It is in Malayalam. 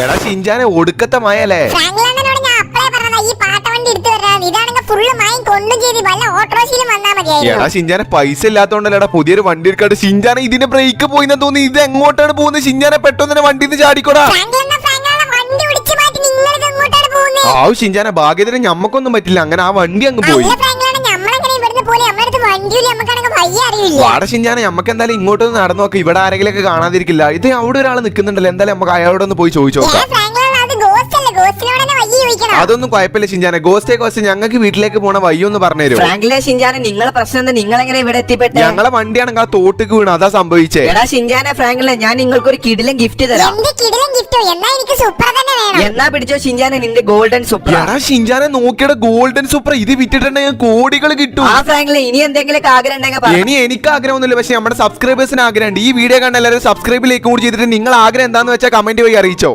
എടാ ഷിൻചാനെ ഒടുക്കത്തെ മഴയല്ലേ. എടാ ഷിൻചാനെ പൈസ ഇല്ലാത്തോണ്ടല്ലേടാ പുതിയൊരു വണ്ടി എടുക്കാട്ട്. ഷിൻചാനെ ഇതിന്റെ ബ്രേക്ക് പോയിന്ന് തോന്നി. ഇത് എങ്ങോട്ടാണ് പോകുന്നത്? ഷിൻചാനെ പെട്ടെന്ന് വണ്ടിന്ന് ചാടിക്കോടാ. ആ ഷിൻചാനെ ഭാഗ്യത്തിന് ഞമ്മക്കൊന്നും പറ്റില്ല. അങ്ങനെ ആ വണ്ടി അങ്ങ് പോയി. വാട ഷിൻചാനെ ഞമ്മക്ക് എന്തായാലും ഇങ്ങോട്ട് നടന്നു നോക്കാം. ഇവിടെ ആരെങ്കിലും ഒക്കെ കാണാതിരിക്കില്ല. ഇത് അവിടെ ഒരാൾ നിൽക്കുന്നുണ്ടല്ലോ. എന്തായാലും നമുക്ക് അയാളോടൊന്ന് പോയി ചോദിച്ചു നോക്കാം. അതൊന്നും കുഴപ്പമില്ല ഷിൻചാനെ. ഗോസ്റ്റ് ഞങ്ങൾക്ക് വീട്ടിലേക്ക് പോണ വയ്യൊന്ന് പറഞ്ഞു തരും. ഫ്രാങ്ക്ലിനെ ഷിൻചാനെ നിങ്ങളെ പ്രശ്നം എന്താ? നിങ്ങൾ എങ്ങനെ ഇവിടെ എത്തിപ്പെട്ടെ? ഞങ്ങളെ വണ്ടിയാണെങ്കിൽ ആ തോട്ടിക്ക് വീണു. അതാ സംഭവിച്ചേ. എടാ ഷിൻചാനെ ഫ്രാങ്ക്ലിനെ ഞാൻ നിങ്ങൾക്ക് ഒരു കിടിലൻ ഗിഫ്റ്റ് തരാം. എന്നാ പിടിച്ചോ ഷിൻചാനെ നിന്റെ ഗോൾഡൻ സൂപ്പർ. എടാ ഷിൻചാനെ നോക്കിയുടെ ഗോൾഡൻ സൂപ്പർ. ഇത് വിറ്റിട്ടുണ്ടെങ്കിൽ കോടികൾ കിട്ടും. ആ ഫ്രാങ്ക്ലിനെ ഇനി എന്തെങ്കിലും ആഗ്രഹം ഉണ്ടെങ്കിൽ ഇനി എനിക്ക് ആഗ്രഹമൊന്നുമില്ല. പക്ഷെ നമ്മുടെ സബ്സ്ക്രൈബേഴ്സിന് ആഗ്രഹമുണ്ട്. ഈ വീഡിയോ കണ്ട എല്ലാവരും സബ്സ്ക്രൈബ് ലൈക്ക് കൂടി ചെയ്തിട്ട് നിങ്ങൾ ആഗ്രഹം എന്താന്ന് വെച്ചാൽ കമന്റ് വഴി അറിയിച്ചോ.